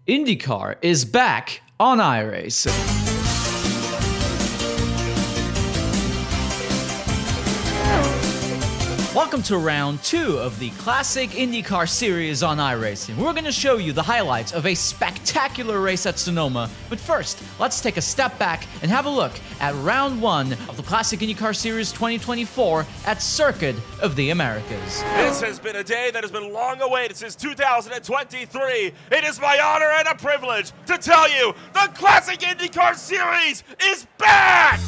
Indycar is back on iRacing. Welcome to round 2 of the classic IndyCar series on iRacing. We're going to show you the highlights of a spectacular race at Sonoma. But first, let's take a step back and have a look at round 1 of the classic IndyCar series 2024 at Circuit of the Americas. This has been a day that has been long awaited since 2023. It is my honor and a privilege to tell you the classic IndyCar series is back!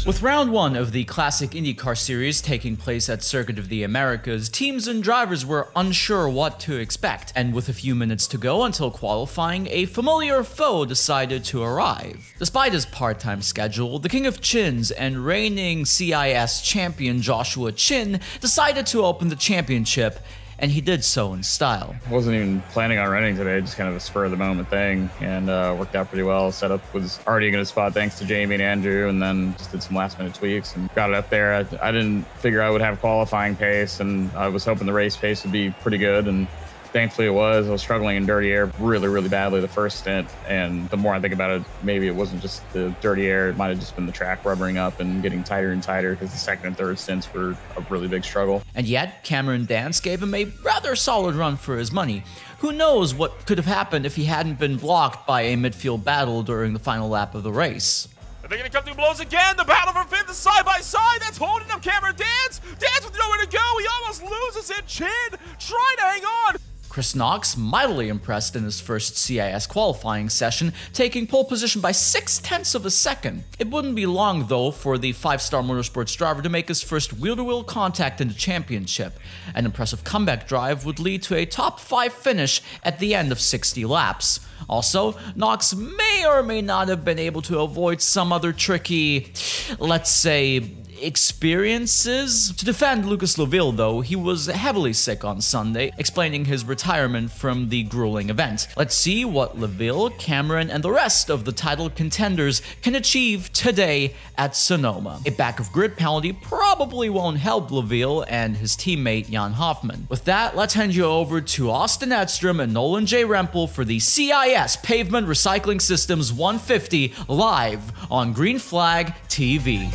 With round 1 of the classic IndyCar series taking place at Circuit of the Americas, teams and drivers were unsure what to expect, and with a few minutes to go until qualifying, a familiar foe decided to arrive. Despite his part-time schedule, the King of Chins and reigning CIS champion Joshua Chin decided to open the championship, and he did so in style. I wasn't even planning on running today, just kind of a spur of the moment thing, and worked out pretty well. Setup was already a good spot thanks to Jamie and Andrew, and then just did some last minute tweaks and got it up there. I didn't figure I would have qualifying pace, and I was hoping the race pace would be pretty good, and thankfully it was. I was struggling in dirty air really badly the first stint, and the more I think about it, maybe it wasn't just the dirty air, it might have just been the track rubbering up and getting tighter and tighter, because the second and third stints were a really big struggle. And yet, Cameron Dance gave him a rather solid run for his money. Who knows what could have happened if he hadn't been blocked by a midfield battle during the final lap of the race. Are they going to come through blows again? The battle for fifth is side by side. That's holding up Cameron Dance. Dance with nowhere to go. He almost loses it. Chin trying to hang on. Chris Knox mightily impressed in his first CIS qualifying session, taking pole position by 0.6 of a second. It wouldn't be long, though, for the 5-star motorsports driver to make his first wheel-to-wheel contact in the championship. An impressive comeback drive would lead to a top 5 finish at the end of 60 laps. Also, Knox may or may not have been able to avoid some other tricky, let's say, experiences. To defend Lucas Laville, though, he was heavily sick on Sunday, explaining his retirement from the grueling event. Let's see what Laville, Cameron, and the rest of the title contenders can achieve today at Sonoma. A back of grid penalty probably won't help Laville and his teammate Jan Hoffmann. With that, let's hand you over to Austin Edstrom and Nolan J. Rempel for the CIS Pavement Recycling Systems 150 live on Green Flag TV.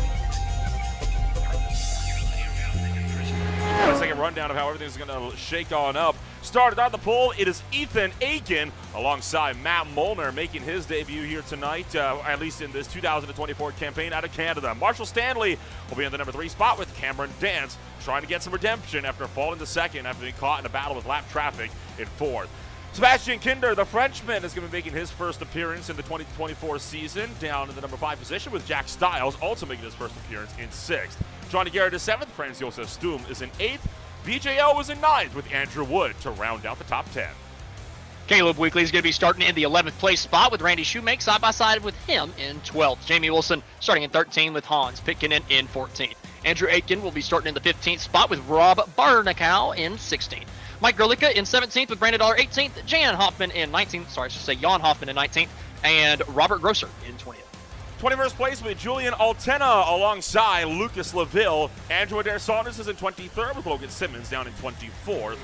Let's take a rundown of how everything's going to shake on up. Started on the pole, it is Ethan Aiken alongside Matt Molnar making his debut here tonight, at least in this 2024 campaign out of Canada. Marshall Stanley will be in the number 3 spot with Cameron Dance trying to get some redemption after falling to second after being caught in a battle with lap traffic in 4th. Sebastian Kinder, the Frenchman, is going to be making his first appearance in the 2024 season, down in the number 5 position with Jack Stiles also making his first appearance in 6th. Johnny Garrett is 7th, Franz Josef Stum is in 8th, BJL was in 9th with Andrew Wood to round out the top 10. Caleb Weekley is going to be starting in the 11th place spot with Randy Shoemake side by side with him in 12th. Jamie Wilson starting in 13th with Hans Pitkinen in 14th. Andrew Aitken will be starting in the 15th spot with Rob Barnacow in 16th. Mike Gerlicka in 17th with Brandon Dollar 18th, Jan Hoffman in 19th, sorry, I should say Jan Hoffman in 19th, and Robert Grosser in 20th. 21st place with Julian Altena alongside Lucas Laville. Andrew Adair Saunders is in 23rd with Logan Simmons down in 24th.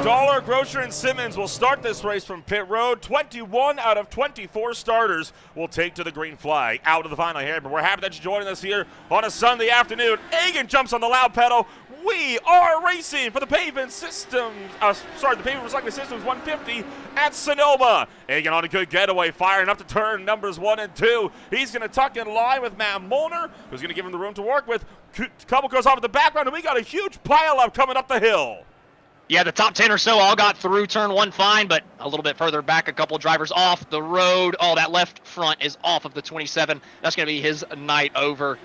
Dollar, Grosser, and Simmons will start this race from pit road. 21 out of 24 starters will take to the green flag out of the final here. But we're happy that you're joining us here on a Sunday afternoon. Egan jumps on the loud pedal. We are racing for the Pavement Systems, the Pavement Recycling Systems 150 at Sonoma. Egan on a good getaway, firing up to turn numbers 1 and 2. He's going to tuck in line with Matt Molnar, who's going to give him the room to work with. Couple goes off in the background, and we got a huge pile-up coming up the hill. Yeah, the top 10 or so all got through turn 1 fine, but a little bit further back, a couple drivers off the road. Oh, that left front is off of the 27. That's going to be his night over.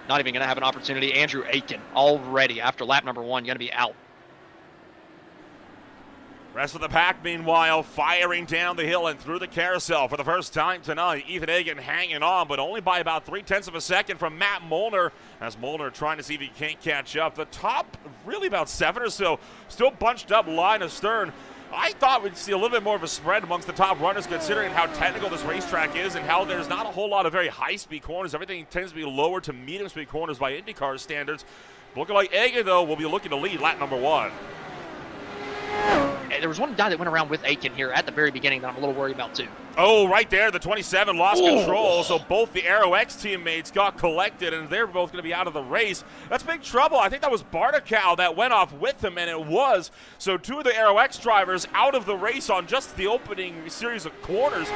Not even going to have an opportunity. Andrew Aitken already after lap number 1 going to be out. Rest of the pack, meanwhile, firing down the hill and through the carousel for the first time tonight. Ethan Egan hanging on, but only by about 0.3 of a second from Matt Molnar, as Molnar trying to see if he can't catch up. The top, really about 7 or so, still bunched up line astern. I thought we'd see a little bit more of a spread amongst the top runners, considering how technical this racetrack is and how there's not a whole lot of very high-speed corners. Everything tends to be lower to medium-speed corners by IndyCar standards. Looking like Egan, though, will be looking to lead lap number 1. there was one guy that went around with Aiken here at the very beginning that I'm a little worried about too. Oh, right there, the 27 lost control, so both the Aero X teammates got collected, and they're both going to be out of the race. That's big trouble. I think that was Buttkicker that went off with him, and it was. So 2 of the Aero X drivers out of the race on just the opening series of corners.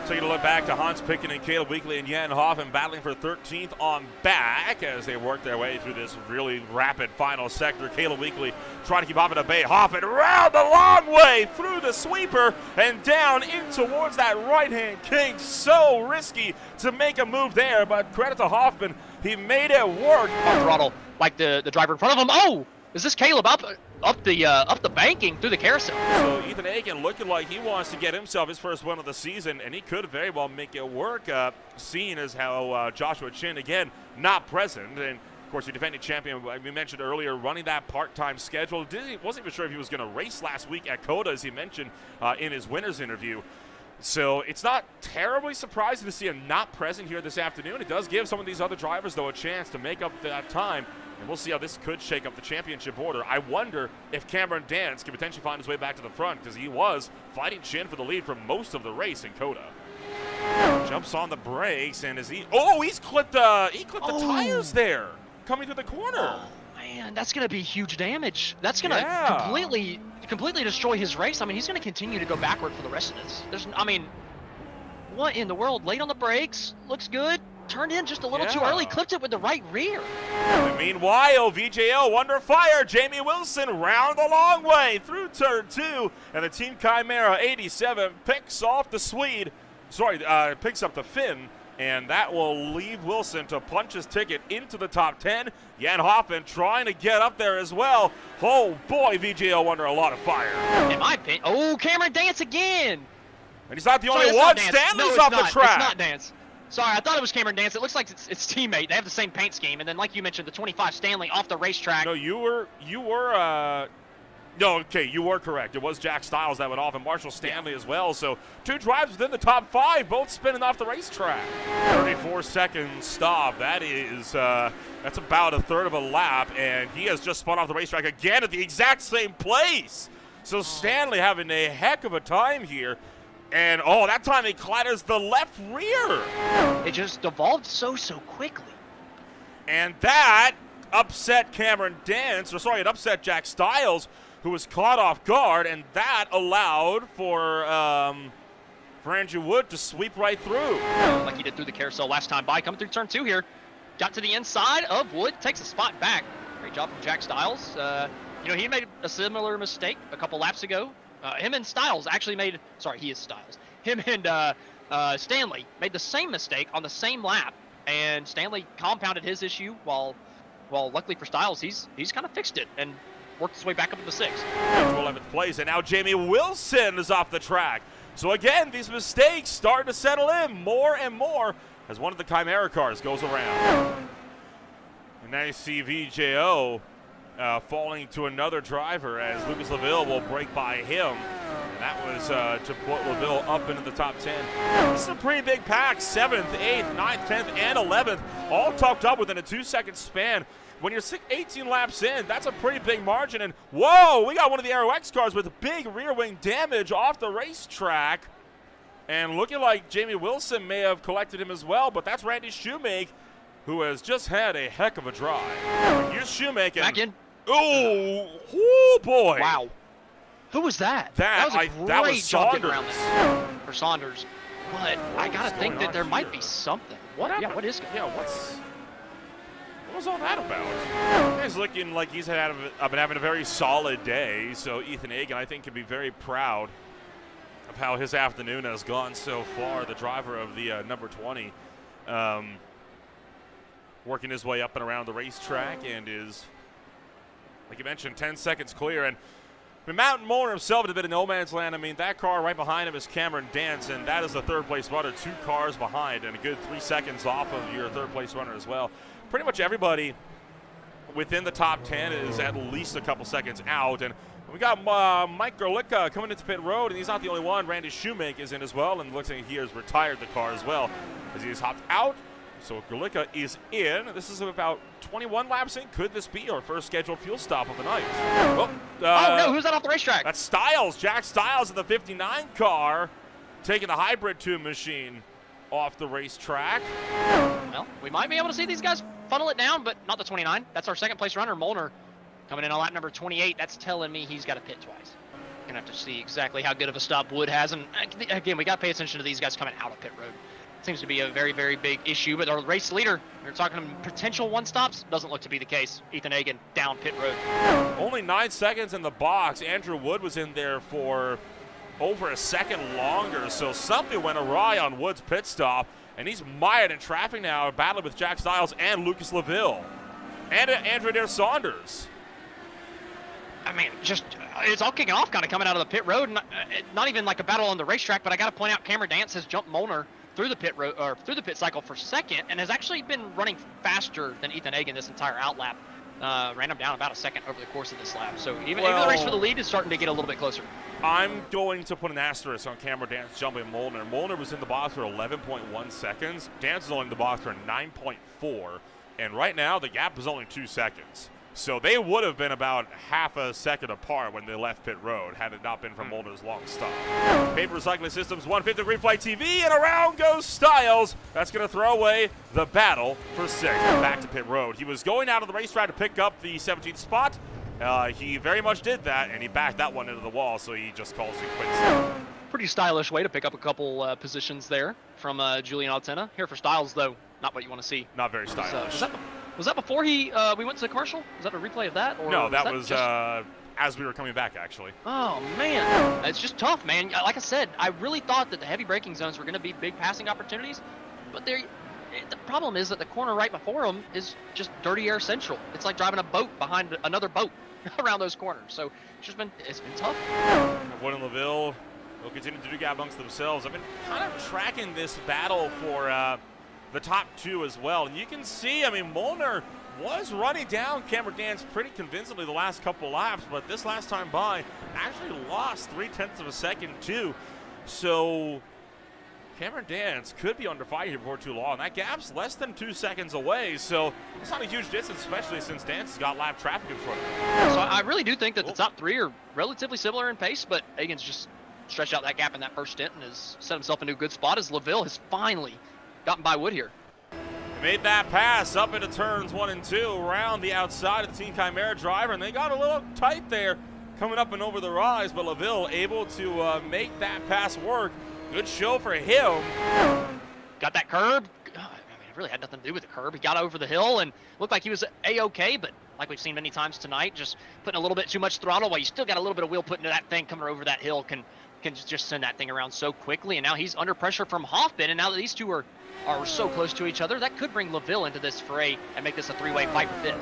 Taking a look back to Hans Picken and Caleb Weekly and Jan Hoffmann battling for 13th on back as they work their way through this really rapid final sector. Caleb Weekly trying to keep Hoffmann at bay. Hoffmann around the long way through the sweeper and down in towards that right-hand kink. So risky to make a move there, but credit to Hoffmann. He made it work. On throttle, like the driver in front of him. Oh, is this Caleb up the banking through the carousel? So Ethan Aiken looking like he wants to get himself his first win of the season, and he could very well make it work, seeing as how Joshua Chin, again, not present. And of course, the defending champion, we mentioned earlier, running that part-time schedule. Wasn't even sure if he was going to race last week at COTA, as he mentioned in his winner's interview. So it's not terribly surprising to see him not present here this afternoon. It does give some of these other drivers, though, a chance to make up that time. And we'll see how this could shake up the championship order. I wonder if Cameron Dance can potentially find his way back to the front, because he was fighting Chin for the lead for most of the race in COTA. Jumps on the brakes, and is he? Oh, he's clipped the tires there, coming to the corner. Oh, man, that's going to be huge damage. That's going to completely destroy his race. I mean, he's going to continue to go backward for the rest of this. I mean, what in the world? Late on the brakes, looks good. Turned in just a little too early, clipped it with the right rear. And meanwhile, VJL under fire. Jamie Wilson round the long way through turn 2, and the Team Chimera 87 picks off the Swede. Picks up the Finn, and that will leave Wilson to punch his ticket into the top 10. Jan Hoffmann trying to get up there as well. Oh boy, VJL under a lot of fire. In my opinion, oh, Cameron Dance again. And he's not the only one. Stanley's off the track. It's not Dance. Sorry, I thought it was Cameron Dance. It looks like it's teammate. They have the same paint scheme. And then, like you mentioned, the 25 Stanley off the racetrack. No, you were correct. It was Jack Stiles that went off, and Marshall Stanley as well. So 2 drivers within the top 5, both spinning off the racetrack. 34-second stop. That is, that's about a third of a lap, and he has just spun off the racetrack again at the exact same place. So Stanley having a heck of a time here. And, oh, that time he clatters the left rear. It just devolved so quickly. And that upset Cameron Dance, it upset Jack Stiles, who was caught off guard, and that allowed for Andrew Wood to sweep right through. Like he did through the carousel last time by, coming through turn 2 here. Got to the inside of Wood, takes a spot back. Great job from Jack Stiles. He made a similar mistake a couple laps ago. Him and Stiles actually made, he is Stiles. Him and Stanley made the same mistake on the same lap, and Stanley compounded his issue while luckily for Stiles, he's kind of fixed it and worked his way back up to the 6th. To 11th place, and now Jamie Wilson is off the track. So again, these mistakes starting to settle in more and more as one of the Chimera cars goes around. And now you see VJO falling to another driver as Lucas LaVille will break by him. And that was to put LaVille up into the top 10. This is a pretty big pack. 7th, 8th, 9th, 10th, and 11th, all tucked up within a 2-second span. When you're 18 laps in, that's a pretty big margin. And whoa, we got one of the Aero X cars with big rear wing damage off the racetrack. And looking like Jamie Wilson may have collected him as well, but that's Randy Shoemake, who has just had a heck of a drive. Here's Shoemake. Back in. Oh boy. Wow. Who was that? That was a great job getting around this for Saunders. But I gotta think that there might be something. What is going on? What was all that about? He's looking like he's been having a very solid day. So Ethan Aiken, I think, can be very proud of how his afternoon has gone so far. The driver of the number 20, working his way up and around the racetrack, and is, like you mentioned, 10 seconds clear. And Mountain Moore himself had a bit of no man's land. I mean, that car right behind him is Cameron Dance, and that is the third place runner, 2 cars behind, and a good 3 seconds off of your third place runner as well. Pretty much everybody within the top 10 is at least a couple seconds out. And we got Mike Gerlicka coming into pit road, and he's not the only one. Randy Shoemake is in as well, and looks like he has retired the car as well, as he has hopped out So Grlica is in. This is about 21 laps in. Could this be our first scheduled fuel stop of the night? Oh no, who's that off the racetrack? That's Styles. Jack Styles in the 59 car, taking the hybrid tune machine off the racetrack. Well, we might be able to see these guys funnel it down, but not the 29. That's our second place runner, Molnar, coming in on lap number 28. That's telling me he's got to pit twice. Gonna have to see exactly how good of a stop Wood has, and again, we got to pay attention to these guys coming out of pit road. Seems to be a very, very big issue, but our race leader, we're talking potential one-stops, doesn't look to be the case. Ethan Hagen down pit road. Only 9 seconds in the box. Andrew Wood was in there for over a second longer, so something went awry on Wood's pit stop, and he's mired in traffic now, battling with Jack Styles and Lucas LaVille. And Andrew Adair Saunders. I mean, just it's all kicking off kind of coming out of the pit road. Not even like a battle on the racetrack, but I got to point out Cameron Dance has jumped Molnar through the pit road or through the pit cycle for second, and has actually been running faster than Ethan Hagen this entire outlap. Ran him down about a second over the course of this lap. So even the race for the lead is starting to get a little bit closer. I'm going to put an asterisk on Cameron Dance jumping Molnar. Molnar was in the box for 11.1 seconds. Dance is only in the box for 9.4, and right now the gap is only 2 seconds. So they would have been about half a second apart when they left pit road had it not been for Molnar's long stop. Paper Recycling Systems 150 Replay TV, and around goes Styles. That's going to throw away the battle for 6th. Back to pit road. He was going out of the racetrack to pick up the 17th spot. He very much did that, and he backed that one into the wall, so he just calls it quits. Pretty stylish way to pick up a couple positions there from Julian Altena. Here for Styles, though, not what you want to see. Not very stylish. Was that before we went to the commercial? Was that a replay of that? Or no, that was as we were coming back, actually. Oh, man. It's just tough, man. Like I said, I really thought that the heavy braking zones were going to be big passing opportunities, but the problem is that the corner right before them is just dirty air central. It's like driving a boat behind another boat around those corners. So it's been tough. Wood and LaVille will continue to do gap amongst themselves. I've been kind of tracking this battle for the top 2 as well. And you can see, I mean, Molnar was running down Cameron Dance pretty convincingly the last couple laps, but this last time by actually lost 0.3 of a second too. So Cameron Dance could be under fire here before too long. That gap's less than 2 seconds away, so it's not a huge distance, especially since Dance has got lap traffic in front of him. So I really do think that the top 3 are relatively similar in pace, but Hagen's just stretched out that gap in that first stint and has set himself into a good spot as LaVille has finally gotten by Wood here. Made that pass up into turns 1 and 2 around the outside of the Team Chimera driver, and they got a little tight there coming up and over the rise, but LaVille able to make that pass work. Good show for him. Got that curb. I mean, it really had nothing to do with the curb. He got over the hill and looked like he was A-okay, but like we've seen many times tonight, just putting a little bit too much throttle while you still got a little bit of wheel put into that thing coming over that hill can just send that thing around so quickly. And now he's under pressure from Hoffmann, and now that these two are so close to each other, that could bring LaVille into this fray and make this a 3-way fight for fifth.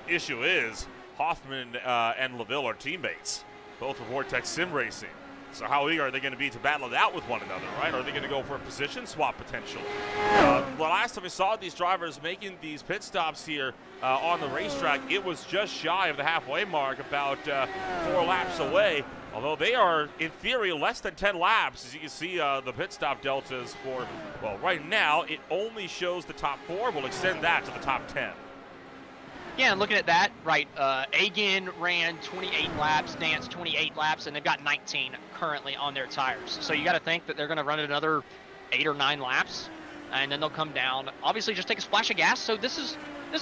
Issue is Hoffmann and LaVille are teammates, both for Vortex Sim Racing. So how eager are they going to be to battle it out with one another, right? Are they going to go for a position swap potentially? The last time we saw these drivers making these pit stops here on the racetrack, it was just shy of the halfway mark, about 4 laps away. Although they are, in theory, less than 10 laps. As you can see, the pit stop deltas for, well, right now, it only shows the top 4. We'll extend that to the top 10. Yeah, and looking at that, right, Agen ran 28 laps, Dance 28 laps, and they've got 19 currently on their tires. So you got to think that they're going to run another 8 or 9 laps, and then they'll come down. Obviously, just take a splash of gas. So this is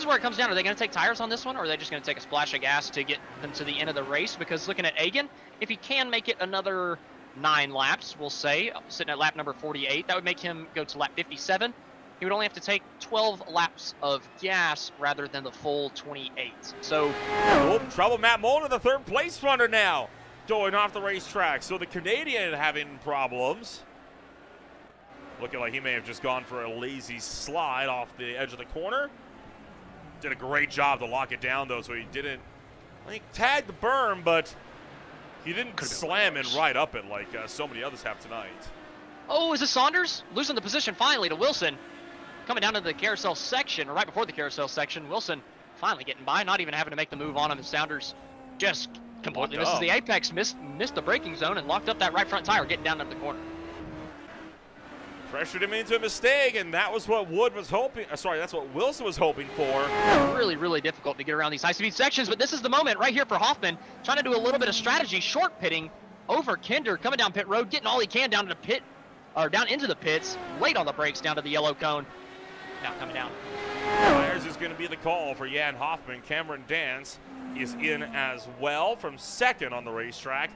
where it comes down. Are they going to take tires on this one, or are they just going to take a splash of gas to get them to the end of the race? Because looking at Agen, if he can make it another 9 laps, we'll say, sitting at lap number 48, that would make him go to lap 57. He would only have to take 12 laps of gas rather than the full 28. So, trouble Matt Molnar, the 3rd place runner now, going off the racetrack. So the Canadian having problems. Looking like he may have just gone for a lazy slide off the edge of the corner. Did a great job to lock it down, though, so he didn't, I think, tag the berm, but he didn't slam in right up it like so many others have tonight. Oh, is this Saunders? Losing the position finally to Wilson. Coming down to the carousel section, or right before the carousel section, Wilson finally getting by, not even having to make the move on him. Saunders just completely misses the apex, missed the braking zone, and locked up that right front tire, getting down into the corner. Pressured him into a mistake, and that was what Wood was hoping. Sorry, that's what Wilson was hoping for. Really, really difficult to get around these high-speed sections, but this is the moment right here for Hoffman, trying to do a little bit of strategy, short pitting over Kinder, coming down pit road, getting all he can down to the pit, or down into the pits, late on the brakes, down to the yellow cone. Now coming down. Tires is going to be the call for Jan Hoffman. Cameron Dance is in as well from second on the racetrack.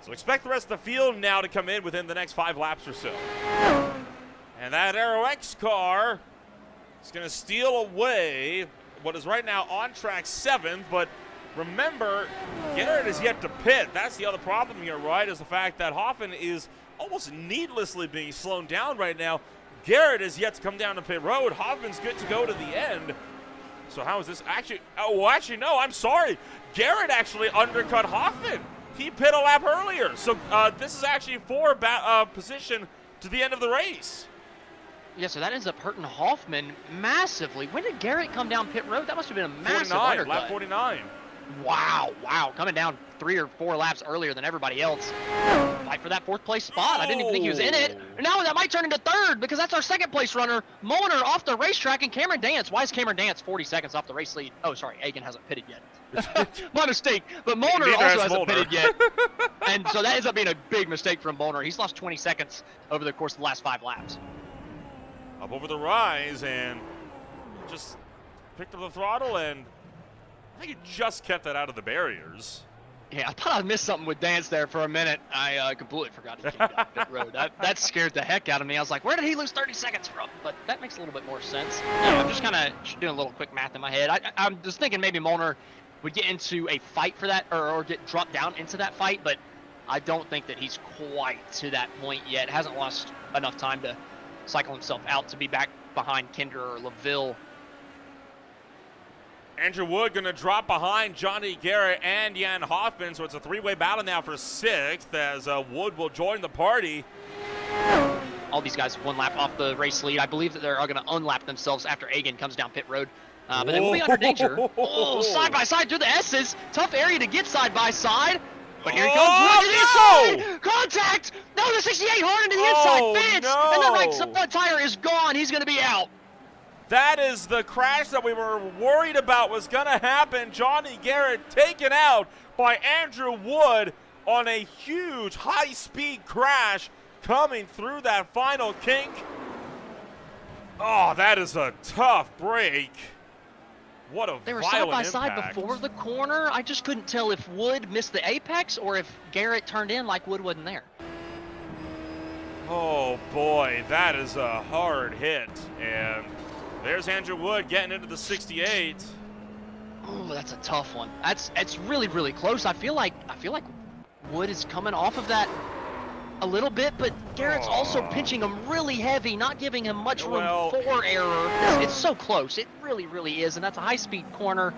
So expect the rest of the field now to come in within the next 5 laps or so. And that Aero X car is going to steal away what is right now on track 7th, but remember, Garrett is yet to pit. That's the other problem here, right, is the fact that Hoffman is almost needlessly being slowed down right now. Garrett is yet to come down to pit road. Hoffman's good to go to the end. So how is this actually? Oh, well, actually, no, I'm sorry. Garrett actually undercut Hoffman. He pit a lap earlier. So this is actually for position to the end of the race. Yeah, so that ends up hurting Hoffman massively. When did Garrett come down pit road? That must have been a massive undercut. Lap 49. Wow, coming down 3 or 4 laps earlier than everybody else. Fight for that 4th place spot. I didn't even think he was in it. Now that might turn into 3rd because that's our 2nd place runner, Molnar, off the racetrack, and Cameron Dance. Why is Cameron Dance 40 seconds off the race lead? Oh, sorry, Egan hasn't pitted yet. My mistake, but Molnar also hasn't pitted yet. And so that ends up being a big mistake from Molnar. He's lost 20 seconds over the course of the last 5 laps. Up over the rise and just picked up the throttle, and I think he just kept that out of the barriers. Yeah, I thought I missed something with Dance there for a minute. I completely forgot he came down pit road. That scared the heck out of me. I was like, where did he lose 30 seconds from? But that makes a little bit more sense. Yeah, I'm just kind of doing a little quick math in my head. I'm just thinking maybe Molnar would get into a fight for that, or get dropped down into that fight, but I don't think that he's quite to that point yet. Hasn't lost enough time to cycle himself out to be back behind Kinder or LaVille. Andrew Wood going to drop behind Johnny Garrett and Jan Hoffman, so it's a 3-way battle now for 6th as Wood will join the party. All these guys 1 lap off the race lead. I believe that they're going to unlap themselves after Egan comes down pit road. But they will be under danger. Oh, side by side through the S's. Tough area to get side by side. But here he comes. Wood to the inside. Contact. No, the 68 hard into the inside fence. No. And the right front tire is gone. He's going to be out. That is the crash that we were worried about was going to happen. Johnny Garrett taken out by Andrew Wood on a huge high-speed crash coming through that final kink. Oh, that is a tough break. What a They were violent side by side impact. before the corner. I just couldn't tell if Wood missed the apex or if Garrett turned in like Wood wasn't there. Oh, boy, that is a hard hit. And there's Andrew Wood getting into the 68. Oh, that's a tough one. It's really, really close. I feel like Wood is coming off of that a little bit, but Garrett's also pinching him really heavy, not giving him much room for error. It's so close. It really, really is, and that's a high-speed corner.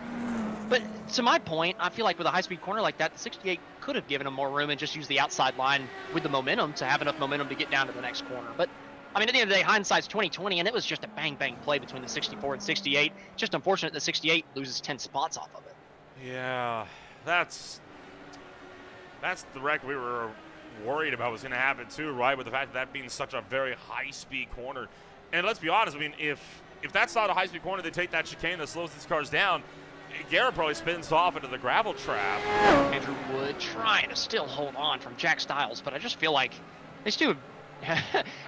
But to my point, I feel like with a high-speed corner like that, the 68 could have given him more room and just used the outside line with the momentum to have enough momentum to get down to the next corner. But I mean, at the end of the day, hindsight's 20/20, and it was just a bang-bang play between the 64 and 68. Just unfortunate the 68 loses 10 spots off of it. Yeah, that's the wreck we were worried about was going to happen too, right? With the fact that being such a very high-speed corner. And let's be honest, I mean, if that's not a high-speed corner, they take that chicane that slows these cars down, Garrett probably spins off into the gravel trap. Andrew Wood trying to still hold on from Jack Stiles, but I just feel like these two,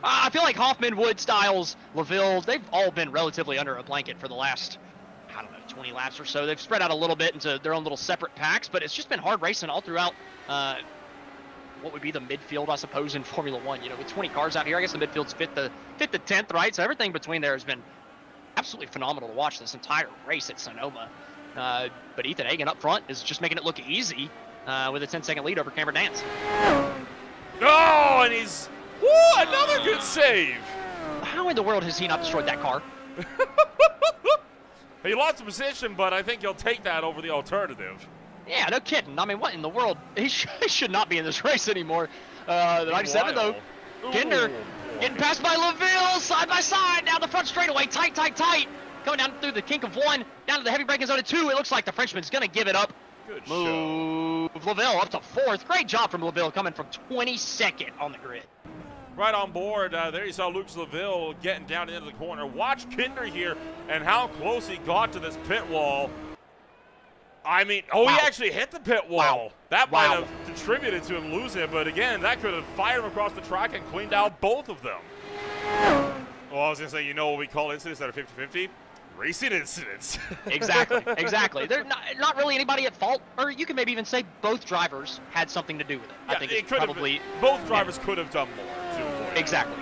I feel like Hoffman, Wood, Stiles, LaVille, they've all been relatively under a blanket for the last, I don't know, 20 laps or so. They've spread out a little bit into their own little separate packs, but it's just been hard racing all throughout what would be the midfield, I suppose, in Formula One. You know, with 20 cars out here, I guess the midfield's fifth to 10th, right? So everything between there has been absolutely phenomenal to watch this entire race at Sonoma. But Ethan Hagen up front is just making it look easy with a 10-second lead over Cameron Dance. Oh, and he's, woo, another good save. How in the world has he not destroyed that car? He lost the position, but I think he'll take that over the alternative. Yeah, no kidding. I mean, what in the world? He should not be in this race anymore. The 97, though. Kinder getting passed by LaVille, side by side, down the front straightaway, tight. Coming down through the kink of 1, down to the heavy braking zone of 2. It looks like the Frenchman's going to give it up. Good Move LaVille up to 4th. Great job from LaVille coming from 22nd on the grid. right on board. There you saw Lucas LaVille getting down into the corner. Watch Kinder here and how close he got to this pit wall. I mean, wow. He actually hit the pit wall. Wow. That might have contributed to him losing it, but again, that could have fired him across the track and cleaned out both of them. Well, I was going to say, you know what we call incidents that are 50-50? Racing incidents. Exactly. They're not really anybody at fault, or you can maybe even say both drivers had something to do with it. Yeah, I think it's probably both drivers could have done more to avoid exactly.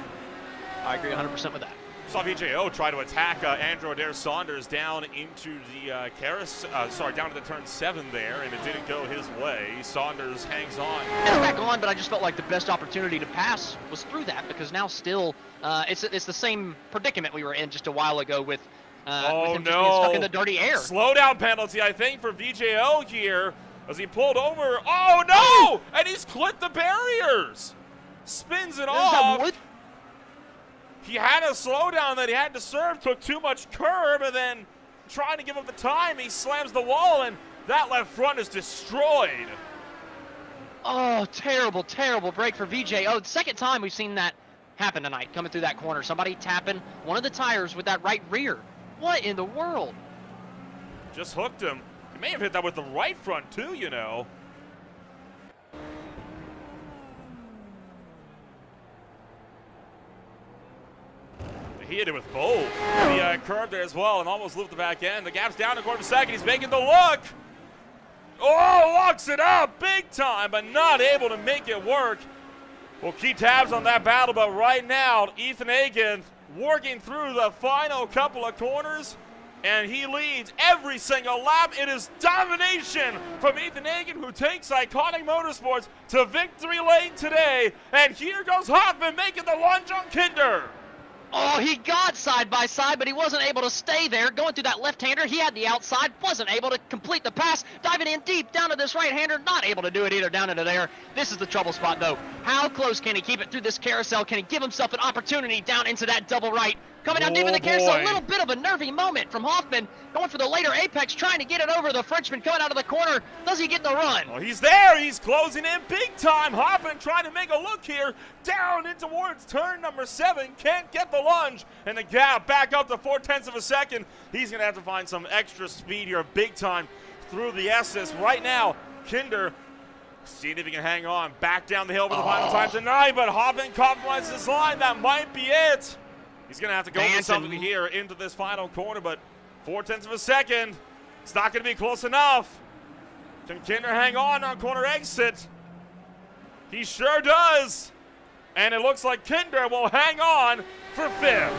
I agree 100% with that. Saw VJO try to attack Andrew Adair Saunders down into the down to the turn 7 there, and it didn't go his way. Saunders hangs on. It's back on, but I just felt like the best opportunity to pass was through that, because now still it's the same predicament we were in just a while ago with him just being stuck in the dirty air. Slowdown penalty, I think, for VJO here as he pulled over. Oh, no! And he's clipped the barriers. Spins it off. He had a slowdown that he had to serve, took too much curb, and then trying to give up the time, he slams the wall, and that left front is destroyed. Oh, terrible, terrible break for VJO. The second time we've seen that happen tonight, coming through that corner. Somebody tapping one of the tires with that right rear. What in the world? Just hooked him. He may have hit that with the right front too, you know. He hit it with both. The curve there as well and almost looped the back end. The gap's down a quarter of a second. He's making the look. Oh, locks it up big time, but not able to make it work. We'll keep tabs on that battle, but right now, Ethan Hagen working through the final couple of corners, and he leads every single lap. It is domination from Ethan Hagen, who takes Iconic Motorsports to victory lane today. And here goes Hoffmann making the lunge on Kinder. Oh, he got side by side, but he wasn't able to stay there. Going through that left-hander, he had the outside, wasn't able to complete the pass. Diving in deep down to this right-hander, not able to do it either down into there. This is the trouble spot, though. How close can he keep it through this carousel? Can he give himself an opportunity down into that double right? Coming down deep in the carousel, a little bit of a nervy moment from Hoffmann. Going for the later apex, trying to get it over the Frenchman coming out of the corner. Does he get the run? Oh, he's there. He's closing in big time. Hoffmann trying to make a look here. Down in towards turn number 7. Can't get the lunge. And the gap back up to 0.4 of a second. He's going to have to find some extra speed here big time through the S's. Right now, Kinder seeing if he can hang on. Back down the hill for the final time tonight. But Hoffmann compromises his line. That might be it. He's going to have to go for something here into this final corner, but 0.4 of a second. It's not going to be close enough. Can Kinder hang on corner exit? He sure does. And it looks like Kinder will hang on for 5th.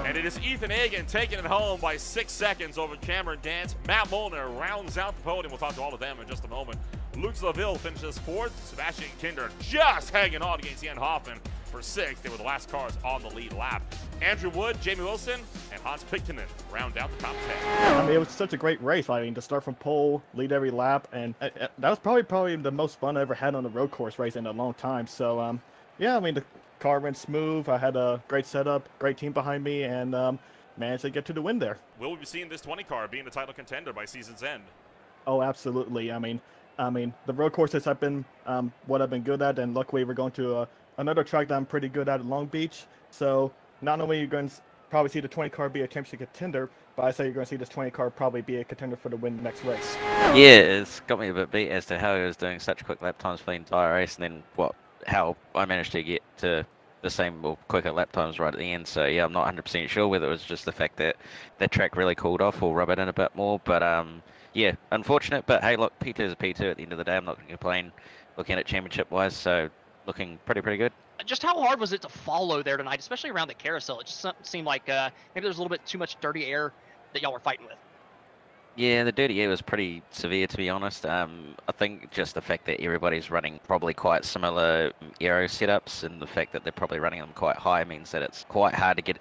And it is Ethan Hagen taking it home by 6 seconds over Cameron Dance. Matt Molnar rounds out the podium. We'll talk to all of them in just a moment. Luke LaVille finishes 4th. Sebastian Kinder just hanging on against Ian Hoffmann for 6th. They were the last cars on the lead lap. Andrew Wood, Jamie Wilson, and Hans Pitkinen round out the top 10. I mean, it was such a great race. I mean, to start from pole, lead every lap, and that was probably the most fun I ever had on a road course race in a long time. So, yeah, I mean, the car went smooth. I had a great setup, great team behind me, and managed to get to the win there. Will we be seeing this 20 car being the title contender by season's end? Oh, absolutely. I mean, the road courses have been what I've been good at, and luckily we're going to another track that I'm pretty good at Long Beach. So not only are you going to probably see the 20 car be a championship contender, but I say you're going to see this 20 car probably be a contender for the win next race. Yeah, it's got me a bit beat as to how he was doing such quick lap times for the entire race, and then how I managed to get to the same or quicker lap times right at the end. So yeah, I'm not 100% sure whether it was just the fact that that track really cooled off or rub it in a bit more, but yeah, unfortunate, but hey, look, P2 is a P2 at the end of the day. I'm not going to complain looking at it championship-wise, so looking pretty good. Just how hard was it to follow there tonight, especially around the carousel? It just seemed like maybe there's a little bit too much dirty air that y'all were fighting with. Yeah, the dirty air was pretty severe, to be honest. I think just the fact that everybody's running probably quite similar aero setups, and the fact that they're probably running them quite high means that it's quite hard to get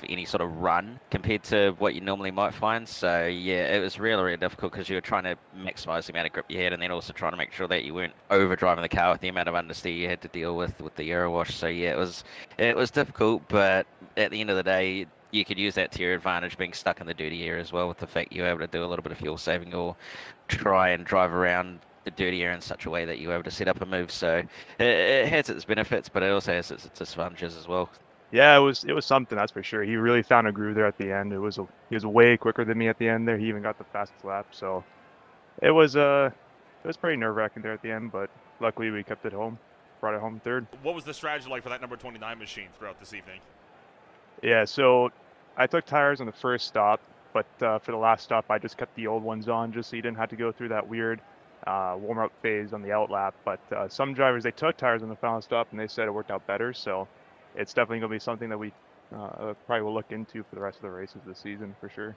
any sort of run compared to what you normally might find. So yeah, it was really difficult because you were trying to maximize the amount of grip you had, and then also trying to make sure that you weren't overdriving the car with the amount of understeer you had to deal with the aero wash. So yeah, it was difficult, but at the end of the day, you could use that to your advantage, being stuck in the dirty air as well, with the fact you're able to do a little bit of fuel saving or try and drive around the dirty air in such a way that you're able to set up a move. So it has its benefits, but it also has its disadvantages as well. Yeah, it was something, that's for sure. He really found a groove there at the end. He was way quicker than me at the end there. He even got the fastest lap, so it was pretty nerve-wracking there at the end, but luckily we kept it home, brought it home third. What was the strategy like for that number 29 machine throughout this evening? Yeah, so I took tires on the first stop, but for the last stop I just kept the old ones on just so you didn't have to go through that weird warm-up phase on the out lap. But some drivers, they took tires on the final stop and they said it worked out better, so it's definitely going to be something that we probably will look into for the rest of the races this season for sure.